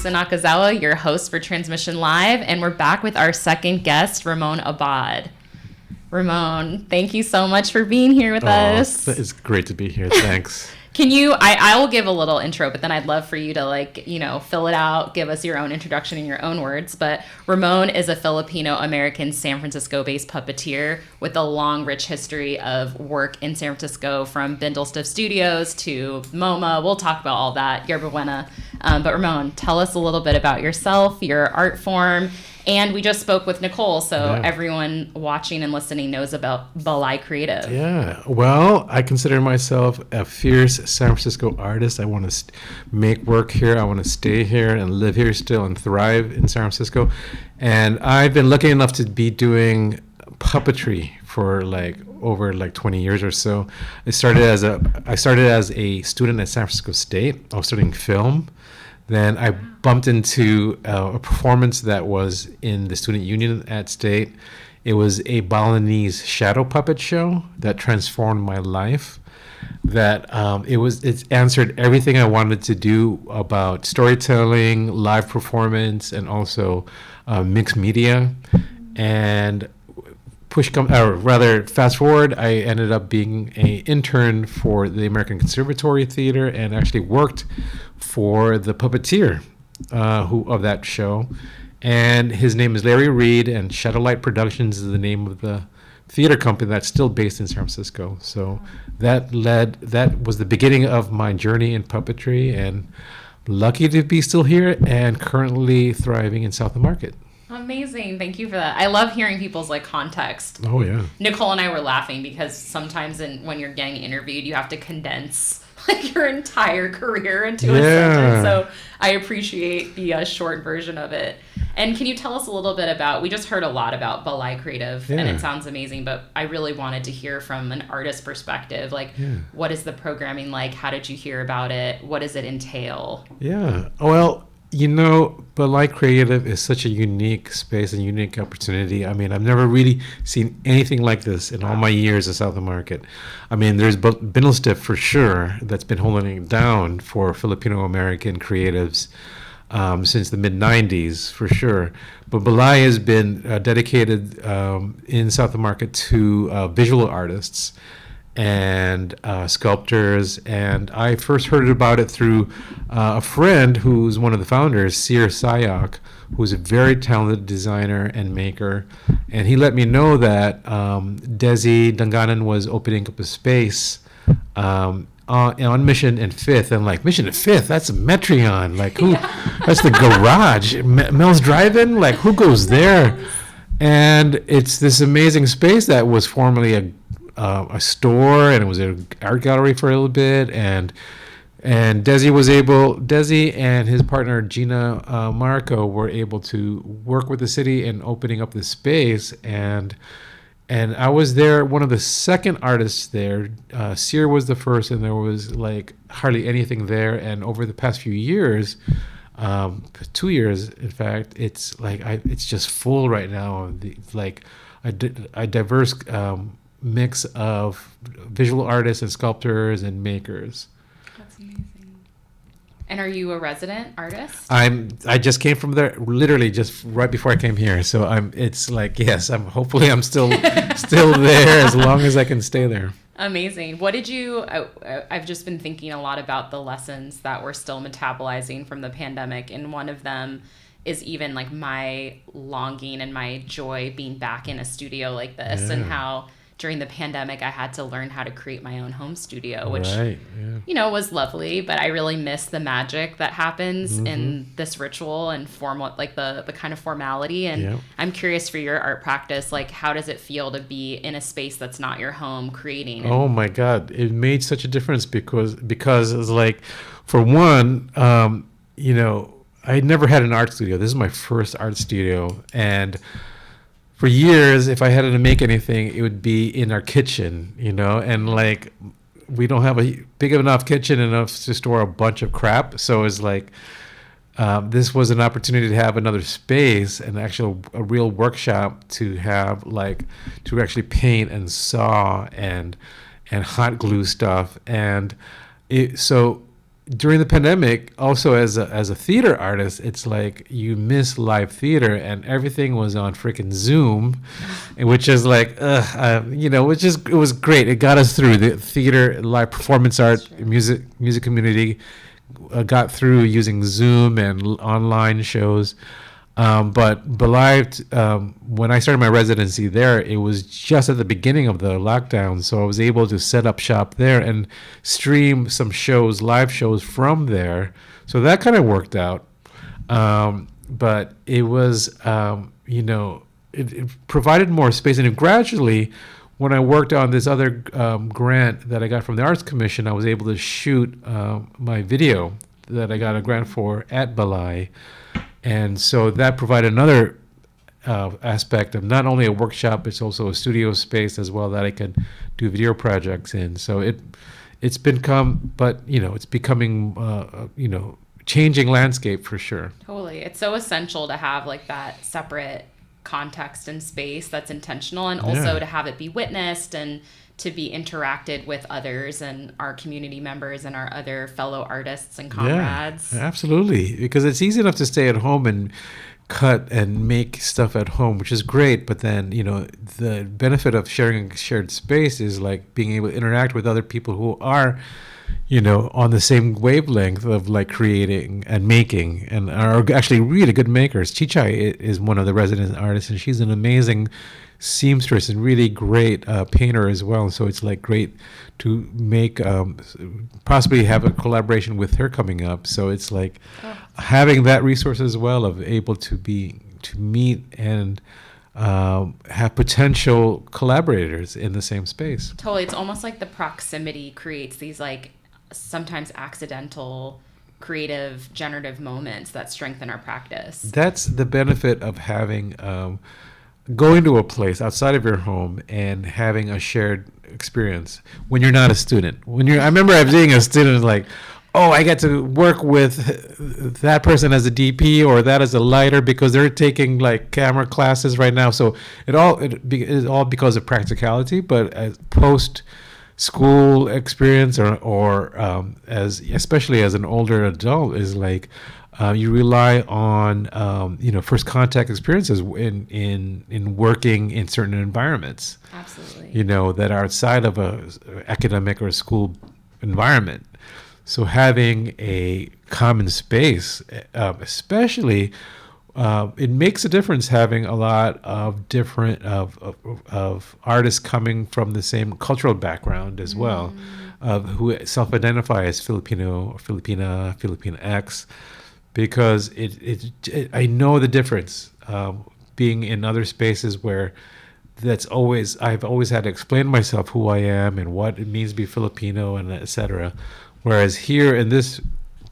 Lisa Nakazawa, your host for Transmission Live, and we're back with our second guest, Ramon Abad. Ramon, thank you so much for being here with us. It's great to be here. Thanks. Can you, I will give a little intro, but then I'd love for you to fill it out, give us your own introduction in your own words. But Ramon is a Filipino American San Francisco-based puppeteer with a long, rich history of work in San Francisco, from Bindlestiff Studios to MoMA. We'll talk about all that, Yerba Buena. But Ramon, tell us a little bit about yourself, your art form. And we just spoke with Nicole, so everyone watching and listening knows about Balay Kreative. Yeah, well, I consider myself a fierce San Francisco artist. I want to make work here. I want to stay here and live here still and thrive in San Francisco. And I've been lucky enough to be doing puppetry for over 20 years or so. I started as a student at San Francisco State. I was studying film. Then I bumped into a performance that was in the student union at State. It was a Balinese shadow puppet show that transformed my life. It answered everything I wanted to do about storytelling, live performance, and also mixed media. And fast forward, I ended up being an intern for the American Conservatory Theater and actually worked for the puppeteer of that show. And his name is Larry Reed, and Shadowlight Productions is the name of the theater company that's still based in San Francisco. So that was the beginning of my journey in puppetry, and lucky to be still here and currently thriving in South of Market. Amazing. Thank you for that. I love hearing people's context. Oh, yeah. Nicole and I were laughing because sometimes when you're getting interviewed, you have to condense your entire career into a sentence. So I appreciate the short version of it. And can you tell us a little bit we just heard a lot about Balay Kreative, and it sounds amazing, but I really wanted to hear from an artist perspective, what is the programming like? How did you hear about it? What does it entail? Yeah. Well, Balay Kreative is such a unique space and unique opportunity. I mean, I've never really seen anything like this in all my years at South of Market. I mean, there's Bindlestiff for sure that's been holding it down for Filipino American creatives since the mid-90s, for sure. But Balay has been dedicated in South of Market to visual artists and sculptors, and I first heard about it through a friend who's one of the founders, Sir Sayak, who's a very talented designer and maker, and he let me know that Desi Danganan was opening up a space on Mission and Fifth, and Mission and Fifth, that's a Metreon, who? That's the garage, Mel's Drive-In, who goes there? And it's this amazing space that was formerly a store, and it was an art gallery for a little bit, and Desi and his partner Gina Marco were able to work with the city in opening up this space, and I was there, one of the second artists there. Sear was the first, and there was hardly anything there, and over the past few years, 2 years in fact, it's it's just full right now. A diverse mix of visual artists and sculptors and makers. That's amazing. And are you a resident artist? I just came from there literally just right before I came here. So hopefully I'm still there as long as I can stay there. Amazing. I've just been thinking a lot about the lessons that we're still metabolizing from the pandemic, and one of them is even my longing and my joy being back in a studio like this, and how during the pandemic, I had to learn how to create my own home studio, which, was lovely, but I really miss the magic that happens in this ritual and formal, the kind of formality. And I'm curious for your art practice, how does it feel to be in a space that's not your home creating? Oh my God. It made such a difference because it's for one, I never had an art studio. This is my first art studio. And for years, if I had to make anything, it would be in our kitchen, and we don't have a big enough kitchen enough to store a bunch of crap. So it's this was an opportunity to have another space and a real workshop to have to actually paint and saw and hot glue stuff. And so during the pandemic, also as a theater artist, it's like you miss live theater, and everything was on freaking Zoom, which is like, which is it was great. It got us through the theater, live performance art, music community got through using Zoom and online shows. But Balay, when I started my residency there, it was just at the beginning of the lockdown, so I was able to set up shop there and stream some shows, live shows from there. So that kind of worked out. But it was, it provided more space, and gradually, when I worked on this other grant that I got from the Arts Commission, I was able to shoot my video that I got a grant for at Balay. And so that provided another aspect of not only a workshop, it's also a studio space as well that I could do video projects in. So it's becoming, changing landscape for sure. Totally. It's so essential to have like that separate context and space that's intentional, and also to have it be witnessed and to be interacted with others and our community members and our other fellow artists and comrades. Yeah, absolutely. Because it's easy enough to stay at home and cut and make stuff at home, which is great. But then, the benefit of sharing a shared space is like being able to interact with other people who are, on the same wavelength of like creating and making, and are actually really good makers. Chichai is one of the resident artists, and she's an amazing seamstress and really great painter as well. So it's like great to make possibly have a collaboration with her coming up. So it's like having that resource as well of able to meet and have potential collaborators in the same space. Totally. It's almost like the proximity creates these like sometimes accidental creative generative moments that strengthen our practice. That's the benefit of having going to a place outside of your home and having a shared experience when you're not a student. I remember being a student, like, oh, I get to work with that person as a DP or that as a lighter because they're taking like camera classes right now. So it is all because of practicality, but as post school experience or especially as an older adult is like, you rely on first contact experiences in working in certain environments. Absolutely. That are outside of a academic or school environment. So having a common space, especially, it makes a difference having a lot of different of artists coming from the same cultural background as well, who self-identify as Filipino or Filipina, Filipinx. Because I know the difference being in other spaces where I've always had to explain myself who I am and what it means to be Filipino and etc. Whereas here in this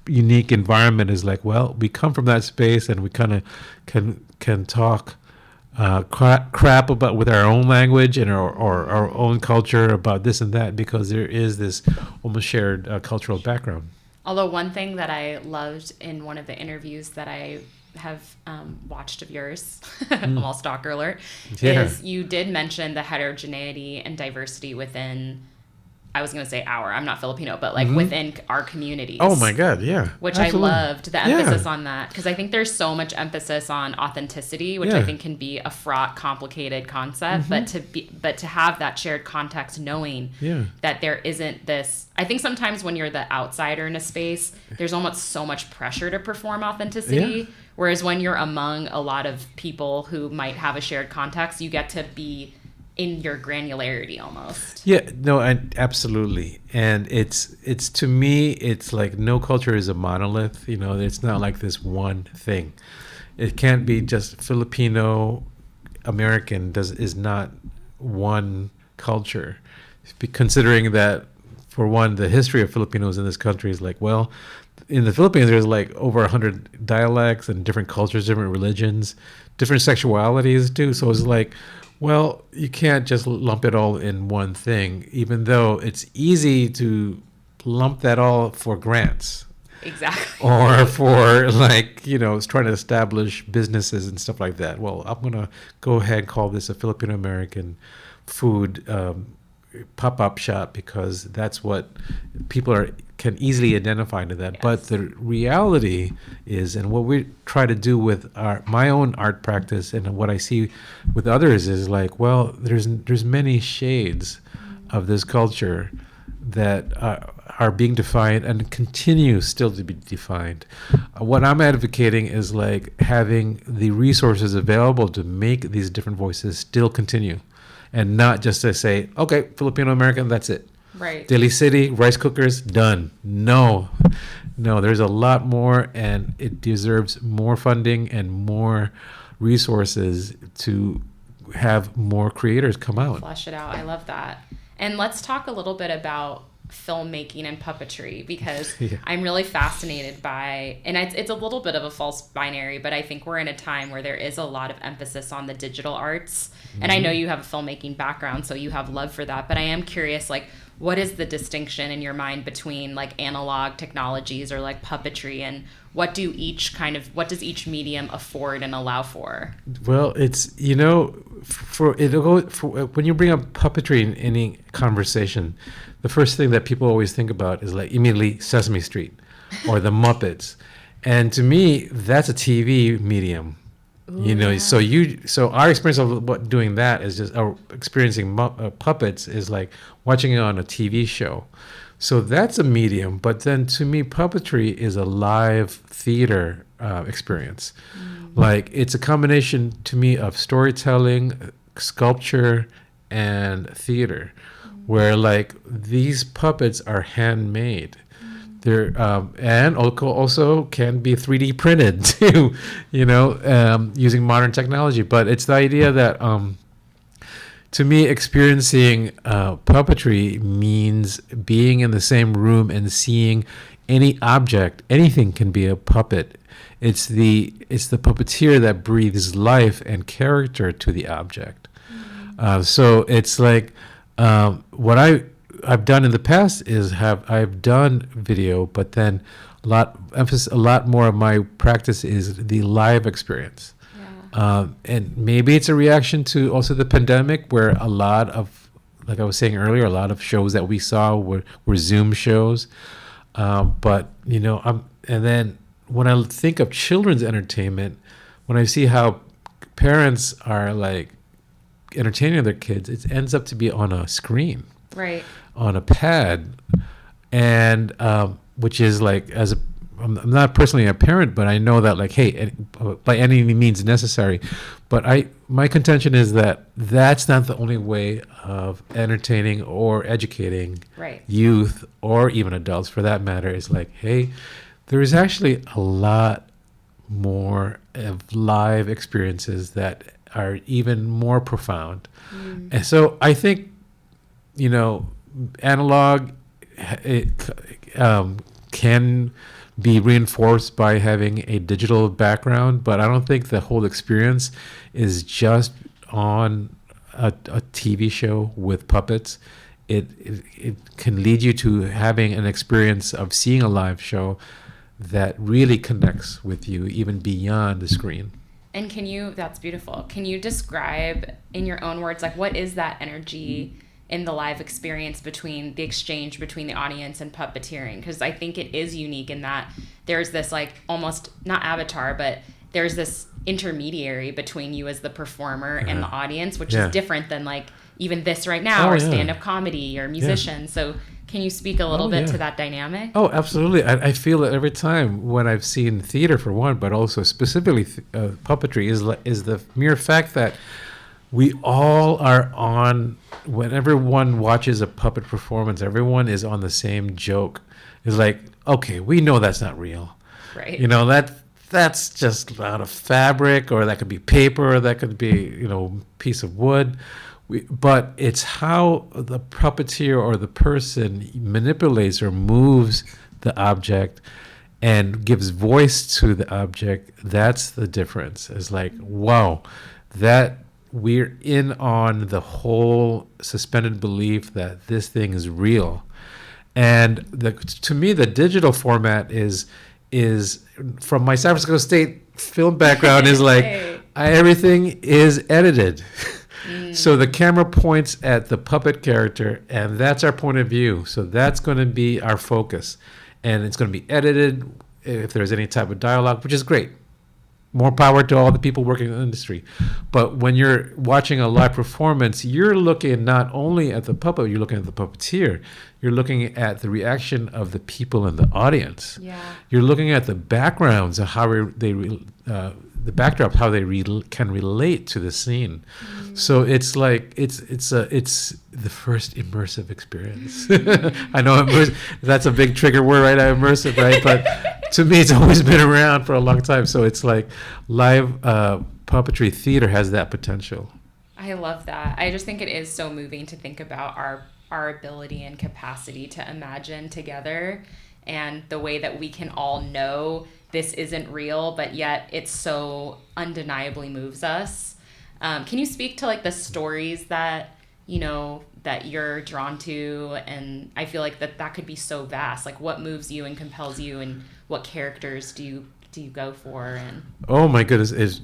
unique environment is like, well, we come from that space and we kind of can talk crap about with our own language and our own culture about this and that because there is this almost shared cultural background. Although one thing that I loved in one of the interviews that I have watched of yours, I'm all stalker alert, is you did mention the heterogeneity and diversity within, I was going to say I'm not Filipino, but like within our communities. Oh my God, yeah. Which absolutely. I loved the emphasis on that, because I think there's so much emphasis on authenticity, which I think can be a fraught, complicated concept, but to have that shared context, knowing that there isn't this, I think sometimes when you're the outsider in a space, there's almost so much pressure to perform authenticity, whereas when you're among a lot of people who might have a shared context, you get to be in your granularity almost. Absolutely. And it's to me, it's like no culture is a monolith. It's not like this one thing. It can't be just Filipino American is not one culture. Considering that, for one, the history of Filipinos in this country is like, well, in the Philippines, there's like over 100 dialects and different cultures, different religions, different sexualities too. So it's like, well, you can't just lump it all in one thing, even though it's easy to lump that all for grants. Exactly. Or for trying to establish businesses and stuff like that. Well, I'm going to go ahead and call this a Filipino American food pop-up shop because that's what people can easily identify to that. Yes. But the reality is, and what we try to do with my own art practice and what I see with others is like, well, there's many shades of this culture that are being defined and continue still to be defined. What I'm advocating is like having the resources available to make these different voices still continue, and not just to say, okay, Filipino American, that's it. Right. Daly City, rice cookers, done. No, there's a lot more, and it deserves more funding and more resources to have more creators come out. Flesh it out. I love that. And let's talk a little bit about filmmaking and puppetry, because Yeah. I'm really fascinated by, and it's a little bit of a false binary, but I think we're in a time where there is a lot of emphasis on the digital arts. And I know you have a filmmaking background, so you have love for that, but I am curious, like, what is the distinction in your mind between like analog technologies or like puppetry, and what does each medium afford and allow for? Well, it's, for when you bring up puppetry in any conversation, the first thing that people always think about is like immediately Sesame Street or the Muppets. And to me, that's a TV medium. Ooh, Yeah. So our experience of doing that is just experiencing puppets is like watching it on a TV show. So that's a medium. But then to me, puppetry is a live theater experience. Like it's a combination to me of storytelling, sculpture, and theater, where like these puppets are handmade. They're and also can be 3D printed too, using modern technology. But it's the idea that to me, experiencing puppetry means being in the same room and seeing any object. Anything can be a puppet. It's the puppeteer that breathes life and character to the object. So it's like what I've done in the past is I've done video, but then a lot more of my practice is the live experience. And maybe it's a reaction to also the pandemic, where a lot of, like I was saying earlier, a lot of shows that we saw were Zoom shows. But and then when I think of children's entertainment, when I see how parents are like entertaining their kids, it ends up to be on a screen, right, on a pad, and which is like, I'm not personally a parent, but I know that like, hey, by any means necessary. But my contention is that that's not the only way of entertaining or educating youth, or even adults for that matter. Is like, hey, there is actually a lot more of live experiences that are even more profound. And so I think, analog can be reinforced by having a digital background, but I don't think the whole experience is just on a TV show with puppets. It can lead you to having an experience of seeing a live show that really connects with you even beyond the screen. And that's beautiful. Can you describe in your own words, like, what is that energy in the live experience between the exchange between the audience and puppeteering? Because I think it is unique in that there's this like almost not avatar, but there's this intermediary between you as the performer and the audience, which is different than like even this right now or stand-up comedy or musician. So can you speak a little bit to that dynamic? Oh, absolutely. I feel it every time when I've seen theater for one, but also specifically puppetry is the mere fact that we all are on, when everyone watches a puppet performance, everyone is on the same joke. It's like, okay, we know that's not real. Right. That's just out of fabric, or that could be paper, or that could be, piece of wood. But it's how the puppeteer or the person manipulates or moves the object and gives voice to the object. That's the difference. It's like, wow, that we're in on the whole suspended belief that this thing is real. And to me, the digital format is from my San Francisco State film background is like everything is edited. So the camera points at the puppet character, and that's our point of view. So that's going to be our focus. And it's going to be edited if there's any type of dialogue, which is great. More power to all the people working in the industry. But when you're watching a live performance, you're looking not only at the puppet, you're looking at the puppeteer. You're looking at the reaction of the people in the audience. Yeah. You're looking at the backgrounds of how the backdrop, how they can relate to the scene. So it's like it's the first immersive experience. I know that's a big trigger word, right? Immersive, right? But to me, it's always been around for a long time. So it's like live puppetry theater has that potential. I love that. I just think it is so moving to think about our ability and capacity to imagine together, and the way that we can all know this isn't real, but yet it so undeniably moves us. Can you speak to like the stories that, that you're drawn to? And I feel like that could be so vast. Like, what moves you and compels you, and what characters do you go for? And oh my goodness, is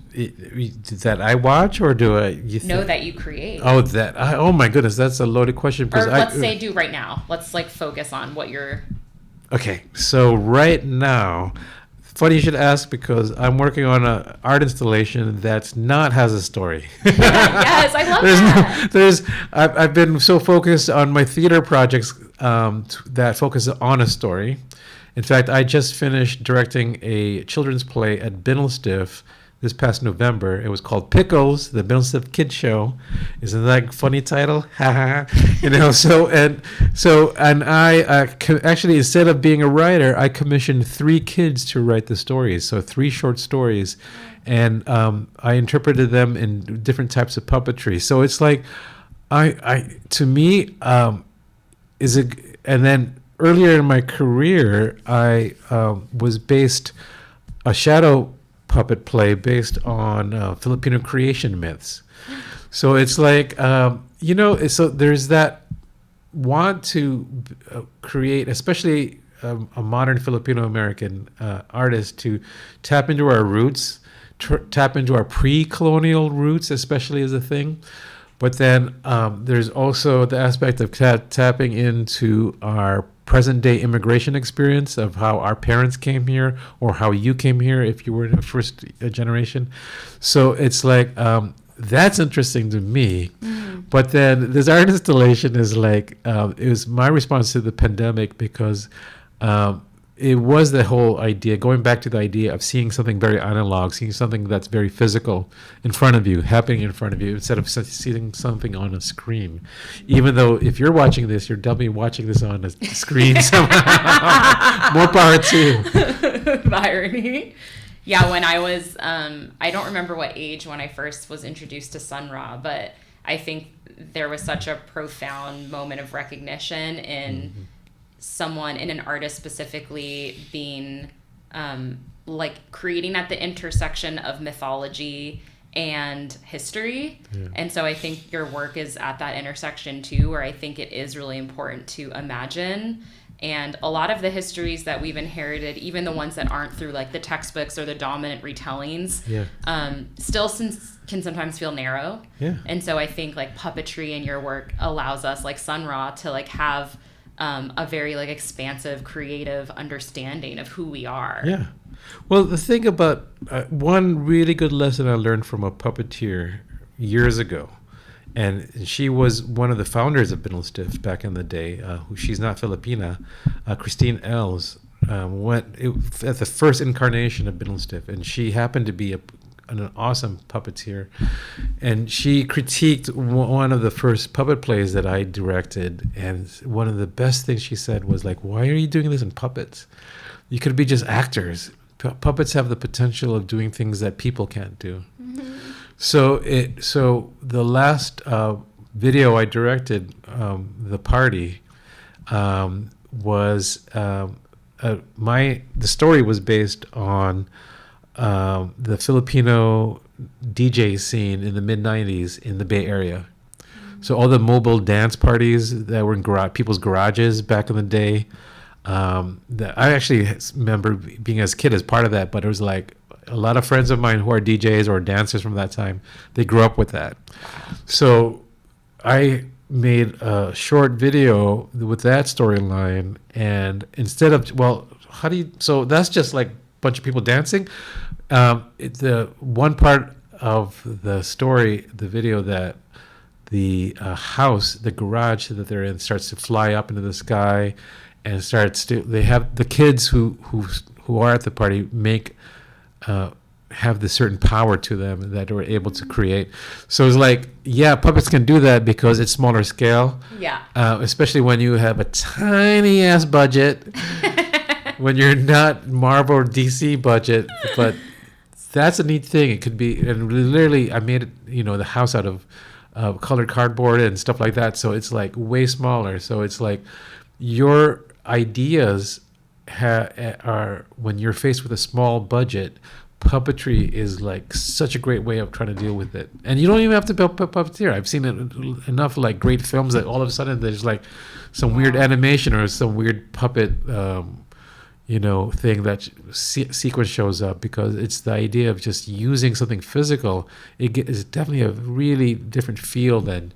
that I watch, or do I know that you create? Oh my goodness, that's a loaded question. Or let's say do right now. Let's like focus on what you're. Okay, so right now, funny you should ask, because I'm working on an art installation has a story. Yes, I love that. I've been so focused on my theater projects that focus on a story. In fact, I just finished directing a children's play at Binnelstiff this past November. It was called Pickles, the Binnelstiff Kids Show. Isn't that a funny title? And I actually, instead of being a writer, I commissioned 3 kids to write the stories. So 3 short stories, and I interpreted them in different types of puppetry. So it's like, and then earlier in my career, I was based a shadow puppet play based on Filipino creation myths. So it's like, so there's that want to create, especially a modern Filipino American artist, to tap into our roots, tap into our pre-colonial roots, especially as a thing. But then there's also the aspect of tapping into our present day immigration experience of how our parents came here, or how you came here if you were in the first generation. So it's like, that's interesting to me. But then this art installation is like, it was my response to the pandemic, because it was the whole idea, going back to the idea of seeing something very analog, seeing something that's very physical in front of you, happening in front of you, instead of seeing something on a screen. Even though if you're watching this, you're definitely watching this on a screen somehow. More power to you. The irony. Yeah, when I was, I don't remember what age when I first was introduced to Sun Ra, but I think there was such a profound moment of recognition in someone, in an artist specifically, being like creating at the intersection of mythology and history. And so I think your work is at that intersection too, where I think it is really important to imagine. And a lot of the histories that we've inherited, even the ones that aren't through like the textbooks or the dominant retellings, still can sometimes feel narrow. And so I think like puppetry in your work allows us, like Sun Ra, to like have a very like expansive, creative understanding of who we are. Yeah. Well, the thing about one really good lesson I learned from a puppeteer years ago, and she was one of the founders of Binnelstiff back in the day. She's not Filipina. Christine Els went at the first incarnation of Binnelstiff, and she happened to be an awesome puppeteer, and she critiqued one of the first puppet plays that I directed, and one of the best things she said was like, "Why are you doing this in puppets? You could be just actors. Puppets have the potential of doing things that people can't do." So the last video I directed, The Party, was the story was based on the Filipino DJ scene in the mid-90s in the Bay Area. So all the mobile dance parties that were in people's garages back in the day, I actually remember being as a kid as part of that, but it was like a lot of friends of mine who are DJs or dancers from that time, they grew up with that. So I made a short video with that storyline, and instead of, well, so that's just like a bunch of people dancing. The one part of the story, the video, that the house, the garage that they're in, starts to fly up into the sky, and they have the kids who are at the party have the certain power to them that we're able to create. So it's like, yeah, puppets can do that because it's smaller scale. Yeah. Especially when you have a tiny ass budget, when you're not Marvel or DC budget, but that's a neat thing. It could be, and literally I made it, the house out of colored cardboard and stuff like that. So it's like way smaller. So it's like your ideas are, when you're faced with a small budget, puppetry is like such a great way of trying to deal with it. And you don't even have to be a puppeteer. I've seen enough like great films that all of a sudden there's like some weird animation or some weird puppet thing that sequence shows up, because it's the idea of just using something physical. It's definitely a really different feel than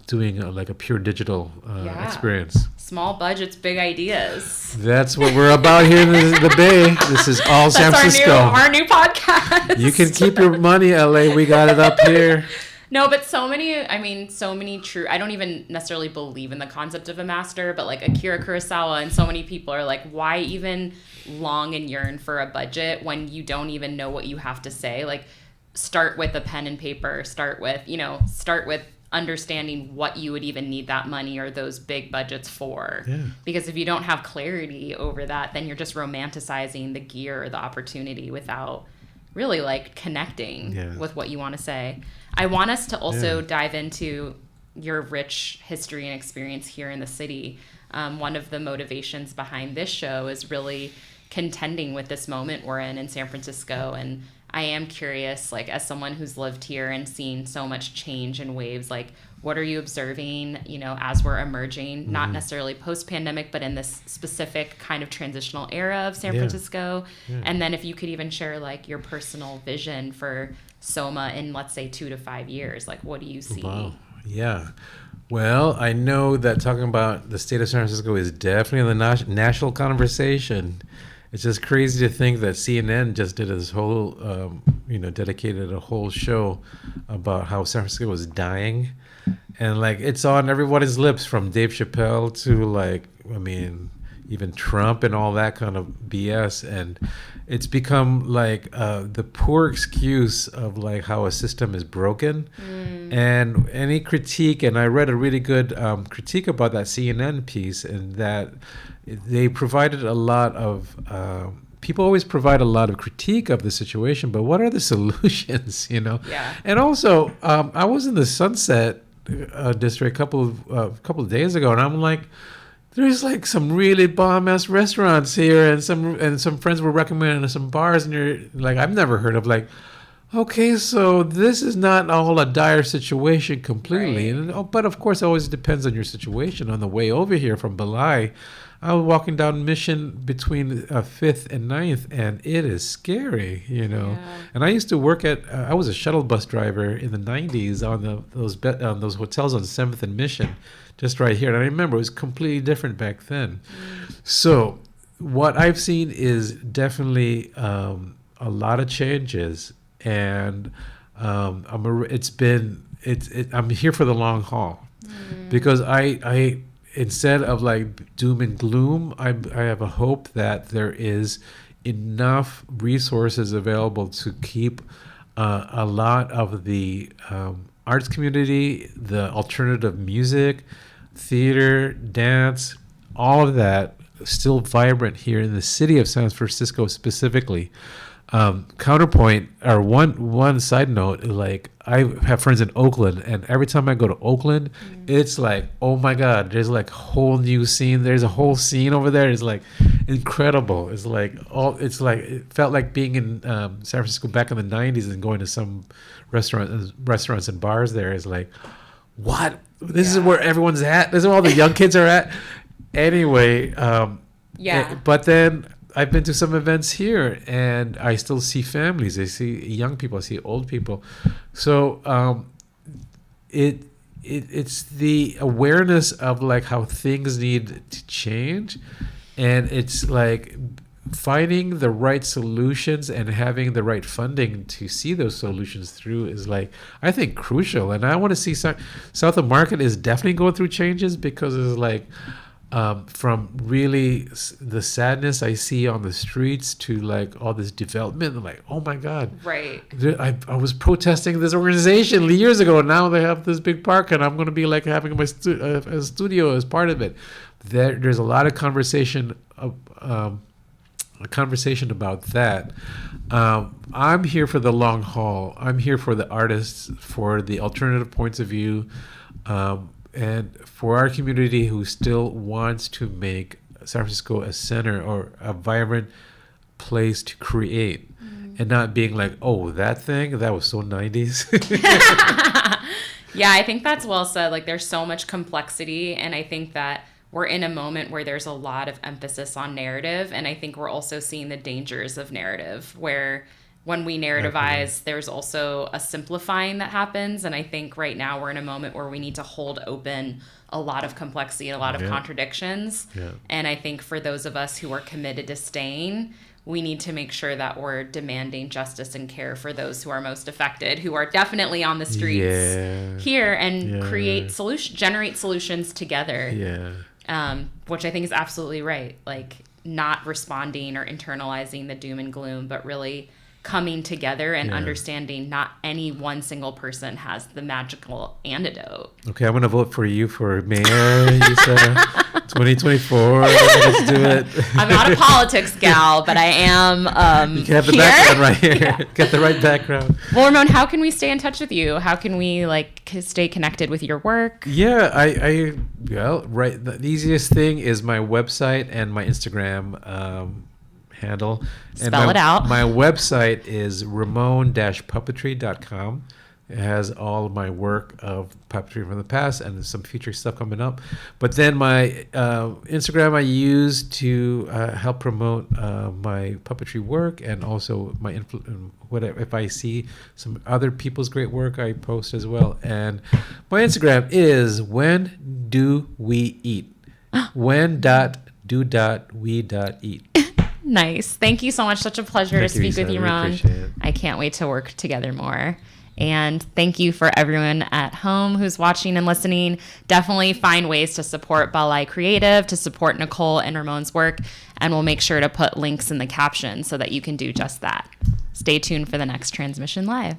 doing like a pure digital experience. Small budgets, big ideas. That's what we're about here in the Bay. This is all San Francisco. Our new podcast. You can keep your money, LA. We got it up here. No, but so many true, I don't even necessarily believe in the concept of a master, but like Akira Kurosawa and so many people are like, why even long and yearn for a budget when you don't even know what you have to say? Like, start with a pen and paper, start with understanding what you would even need that money or those big budgets for. Yeah. Because if you don't have clarity over that, then you're just romanticizing the gear or the opportunity without really like connecting with what you want to say. I want us to also dive into your rich history and experience here in the city. One of the motivations behind this show is really contending with this moment we're in San Francisco. And I am curious, like, as someone who's lived here and seen so much change in waves, like, what are you observing, as we're emerging, not necessarily post-pandemic, but in this specific kind of transitional era of San Francisco? Yeah. And then if you could even share, like, your personal vision for SOMA in, let's say, 2 to 5 years, like, what do you see? Wow. Yeah. Well, I know that talking about the state of San Francisco is definitely the national conversation. It's just crazy to think that CNN just did this whole, dedicated a whole show about how San Francisco was dying. And, like, it's on everybody's lips, from Dave Chappelle to, even Trump and all that kind of BS. And it's become, like, the poor excuse of, like, how a system is broken. And any critique, and I read a really good critique about that CNN piece, and that they provided a lot of people always provide a lot of critique of the situation, but what are the solutions? Yeah. And also, I was in the Sunset District a couple of days ago, and I'm like, there's like some really bomb ass restaurants here, and some friends were recommending some bars, and you're like, I've never heard of, like, okay, so this is not all a dire situation completely. Right. But of course, it always depends on your situation. On the way over here from Balay, I was walking down Mission between 5th and 9th, and it is scary, Yeah. And I used to work I was a shuttle bus driver in the 90s on those hotels on 7th and Mission, just right here. And I remember it was completely different back then. So what I've seen is definitely a lot of changes. And I'm here for the long haul, because I instead of like doom and gloom, I have a hope that there is enough resources available to keep a lot of the arts community, the alternative music, theater, dance, all of that still vibrant here in the city of San Francisco specifically. Counterpoint, or one side note, like, I have friends in Oakland, and every time I go to Oakland, it's like, oh my God, there's like a whole new scene. There's a whole scene over there. It's like incredible. It's like it felt like being in San Francisco back in the 90s and going to some restaurants and bars there. Is like, what? This is where everyone's at. This is where all the young kids are at. Anyway, Yeah. but then I've been to some events here, and I still see families. I see young people. I see old people. So it's the awareness of like how things need to change, and it's like finding the right solutions and having the right funding to see those solutions through is like, I think, crucial. And I want to see South of Market is definitely going through changes, because it's like from really the sadness I see on the streets to like all this development. I'm like, oh my God. Right. I was protesting this organization years ago. Now they have this big park, and I'm going to be like having my a studio as part of it. There's a lot of conversation about that. I'm here for the long haul. I'm here for the artists, for the alternative points of view, and for our community who still wants to make San Francisco a center or a vibrant place to create, and not being like, oh, that thing, that was so 90s. Yeah, I think that's well said. Like, there's so much complexity, and I think that we're in a moment where there's a lot of emphasis on narrative, and I think we're also seeing the dangers of narrative, where when we narrativize, there's also a simplifying that happens, and I think right now we're in a moment where we need to hold open a lot of complexity and a lot of contradictions, and I think for those of us who are committed to staying, we need to make sure that we're demanding justice and care for those who are most affected, who are definitely on the streets here, and generate solutions together. Which I think is absolutely right. Like, not responding or internalizing the doom and gloom, but really coming together and understanding not any one single person has the magical antidote. Okay, I'm going to vote for you for mayor, you said. 2024, let's do it. I'm not a politics gal, but I am you can have the background right here. Get the right background. Well, Ramon, how can we stay in touch with you? How can we stay connected with your work? Yeah, the easiest thing is my website and my Instagram handle. Spell it out. My website is ramon-puppetry.com. It has all of my work of puppetry from the past and some future stuff coming up. But then my Instagram I use to help promote my puppetry work, and also my whatever. If I see some other people's great work, I post as well. And my Instagram is when do we eat? when.do.we.eat. Nice. Thank you so much. Such a pleasure to speak with you, Ron. I can't wait to work together more. And thank you for everyone at home who's watching and listening. Definitely find ways to support Balay Kreative, to support Nicole and Ramon's work, and we'll make sure to put links in the caption so that you can do just that. Stay tuned for the next transmission live.